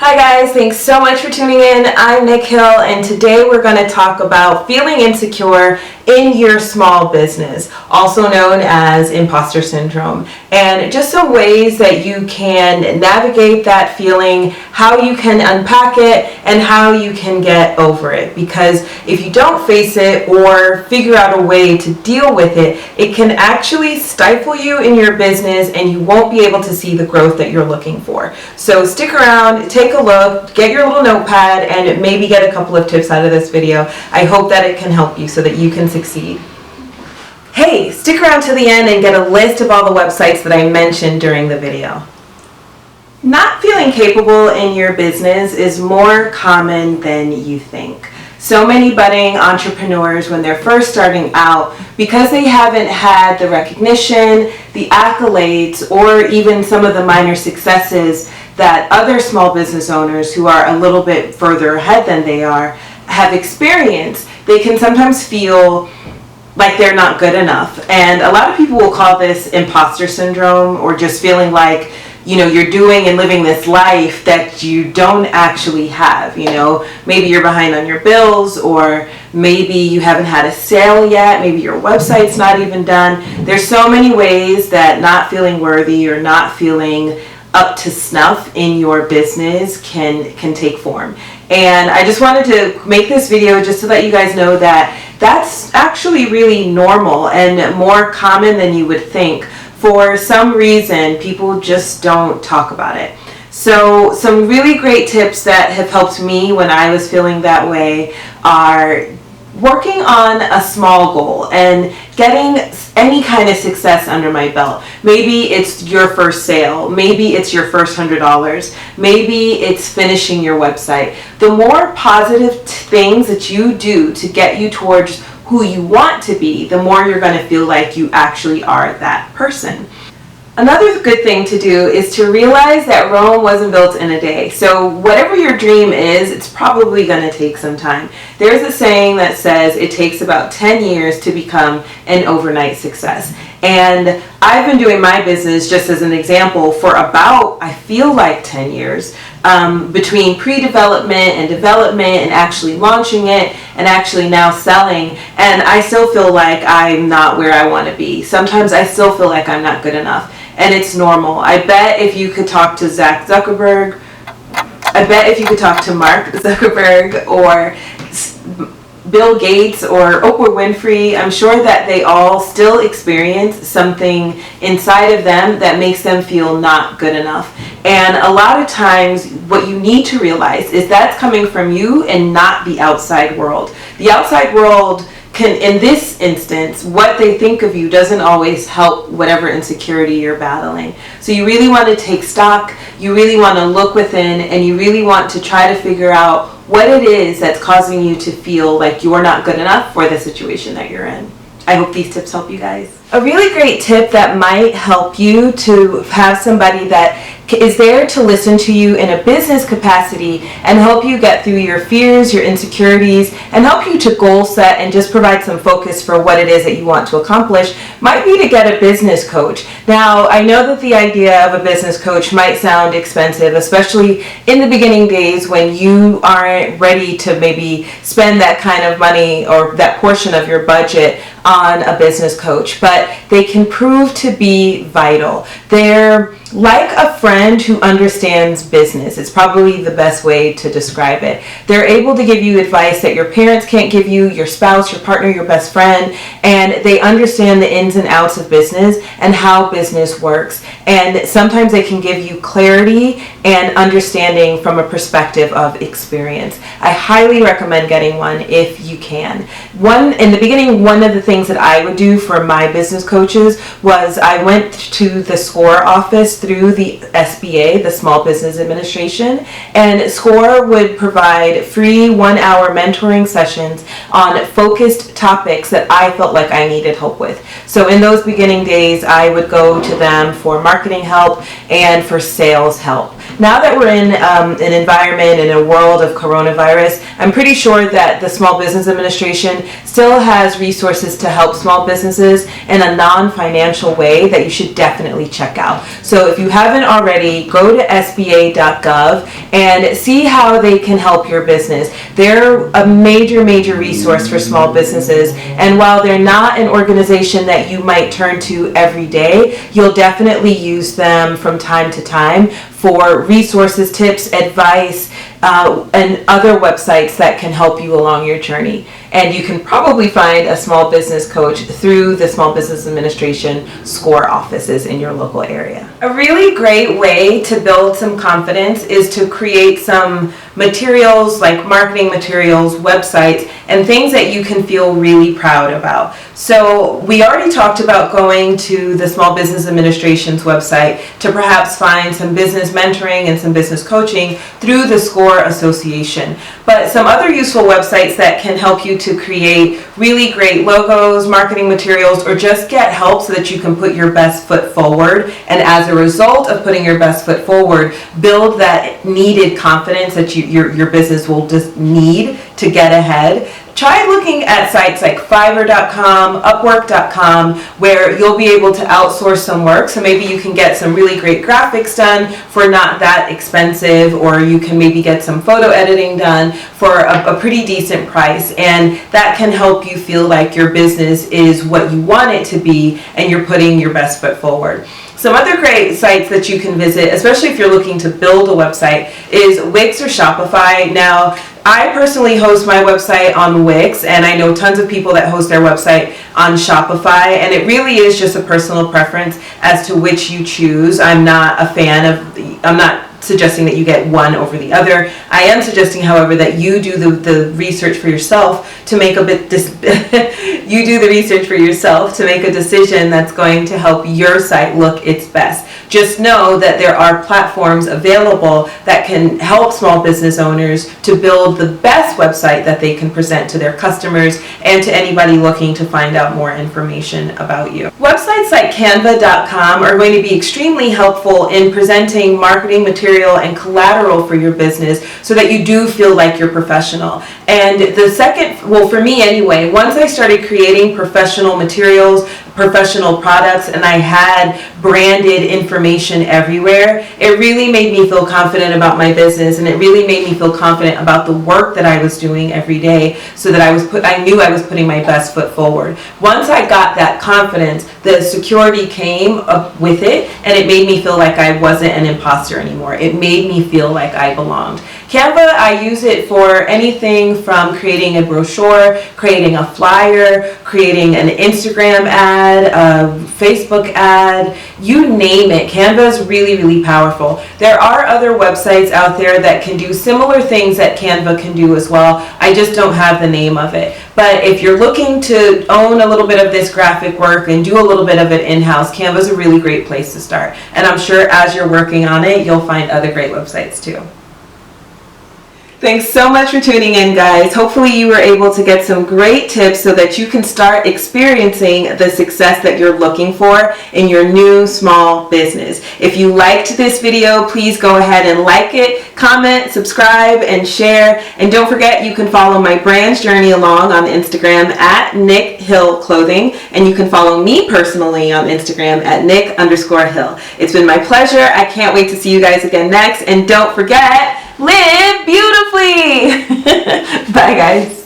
Hi guys, thanks so much for tuning in. I'm Nic Hyl, and today we're going to talk about feeling insecure in your small business, also known as imposter syndrome, and just some ways that you can navigate that feeling, how you can unpack it, and how you can get over it. Because if you don't face it or figure out a way to deal with it, it can actually stifle you in your business and you won't be able to see the growth that you're looking for. So stick around, take a look, get your little notepad, and maybe get a couple of tips out of this video. I hope that it can help you so that you can succeed. Hey, stick around to the end and get a list of all the websites that I mentioned during the video. Not feeling capable in your business is more common than you think. So many budding entrepreneurs, when they're first starting out, because they haven't had the recognition, the accolades, or even some of the minor successes that other small business owners who are a little bit further ahead than they are have experienced, they can sometimes feel like they're not good enough. And a lot of people will call this imposter syndrome, or just feeling like, you're doing and living this life that you don't actually have. Maybe you're behind on your bills, or maybe you haven't had a sale yet, maybe your website's not even done. There's so many ways that not feeling worthy or not feeling up to snuff in your business can take form. And I just wanted to make this video just to let you guys know that that's actually really normal and more common than you would think. For some reason, people just don't talk about it. So some really great tips that have helped me when I was feeling that way are working on a small goal and getting any kind of success under my belt. Maybe it's your first sale, maybe it's your first $100, maybe it's finishing your website. The more positive things that you do to get you towards who you want to be, the more you're going to feel like you actually are that person. Another good thing to do is to realize that Rome wasn't built in a day. So whatever your dream is, it's probably going to take some time. There's a saying that says it takes about 10 years to become an overnight success. And I've been doing my business, just as an example, for about, I feel like 10 years, between pre-development and development and actually launching it and actually now selling. And I still feel like I'm not where I want to be. Sometimes I still feel like I'm not good enough. And it's normal. I bet if you could talk to Mark Zuckerberg or Bill Gates or Oprah Winfrey, I'm sure that they all still experience something inside of them that makes them feel not good enough. And a lot of times what you need to realize is that's coming from you and not the outside world. The outside world can, in this instance, what they think of you doesn't always help whatever insecurity you're battling. So you really want to take stock, you really want to look within, and you really want to try to figure out what it is that's causing you to feel like you're not good enough for the situation that you're in. I hope these tips help you guys. A really great tip that might help you to have somebody that is there to listen to you in a business capacity and help you get through your fears, your insecurities, and help you to goal set and just provide some focus for what it is that you want to accomplish might be to get a business coach. Now, I know that the idea of a business coach might sound expensive, especially in the beginning days when you aren't ready to maybe spend that kind of money or that portion of your budget on a business coach, but they can prove to be vital. They're like a friend who understands business. It's probably the best way to describe it. They're able to give you advice that your parents can't give you, your spouse, your partner, your best friend, and they understand the ins and outs of business and how business works. And sometimes they can give you clarity and understanding from a perspective of experience. I highly recommend getting one if you can. In the beginning, one of the things that I would do for my business coaches was I went to the SCORE office through the SBA, the Small Business Administration, and SCORE would provide free 1-hour mentoring sessions on focused topics that I felt like I needed help with. So in those beginning days, I would go to them for marketing help and for sales help. Now that we're in an environment, in a world of coronavirus, I'm pretty sure that the Small Business Administration still has resources to help small businesses in a non-financial way that you should definitely check out. So So if you haven't already, go to sba.gov and see how they can help your business. They're a major resource for small businesses, and while they're not an organization that you might turn to every day, you'll definitely use them from time to time for resources, tips, advice, and other websites that can help you along your journey. And you can probably find a small business coach through the Small Business Administration SCORE offices in your local area. A really great way to build some confidence is to create some materials, like marketing materials, websites, and things that you can feel really proud about. So we already talked about going to the Small Business Administration's website to perhaps find some business mentoring and some business coaching through the SCORE Association. But some other useful websites that can help you to create really great logos, marketing materials, or just get help so that you can put your best foot forward. And as a result of putting your best foot forward, build that needed confidence that your business will just need to get ahead. Try looking at sites like Fiverr.com, Upwork.com, where you'll be able to outsource some work. So maybe you can get some really great graphics done for not that expensive, or you can maybe get some photo editing done for a pretty decent price. And that can help you feel like your business is what you want it to be and you're putting your best foot forward. Some other great sites that you can visit, especially if you're looking to build a website, is Wix or Shopify. Now, I personally host my website on Wix, and I know tons of people that host their website on Shopify, and it really is just a personal preference as to which you choose. I'm not suggesting that you get one over the other. I am suggesting, however, that you do the research for yourself to make you do the research for yourself to make a decision that's going to help your site look its best. Just know that there are platforms available that can help small business owners to build the best website that they can present to their customers and to anybody looking to find out more information about you. Websites like Canva.com are going to be extremely helpful in presenting marketing material and collateral for your business so that you do feel like you're professional. And the second, well, for me anyway, once I started creating professional materials, professional products, and I had branded information everywhere, it really made me feel confident about my business, and it really made me feel confident about the work that I was doing every day, so that I knew I was putting my best foot forward. Once I got that confidence, the security came up with it, and it made me feel like I wasn't an imposter anymore. It made me feel like I belonged. Canva, I use it for anything from creating a brochure, creating a flyer, creating an Instagram ad, a Facebook ad, you name it. Canva is really powerful. There are other websites out there that can do similar things that Canva can do as well. I just don't have the name of it. But if you're looking to own a little bit of this graphic work and do a little bit of it in-house, Canva is a really great place to start. And I'm sure as you're working on it, you'll find other great websites too. Thanks so much for tuning in, guys. Hopefully you were able to get some great tips so that you can start experiencing the success that you're looking for in your new small business. If you liked this video, please go ahead and like it, comment, subscribe, and share. And don't forget, you can follow my brand's journey along on Instagram at Nic Hyl Clothing, and you can follow me personally on Instagram at Nic_Hyl. It's been my pleasure. I can't wait to see you guys again next. And don't forget, live beautifully. Bye, guys.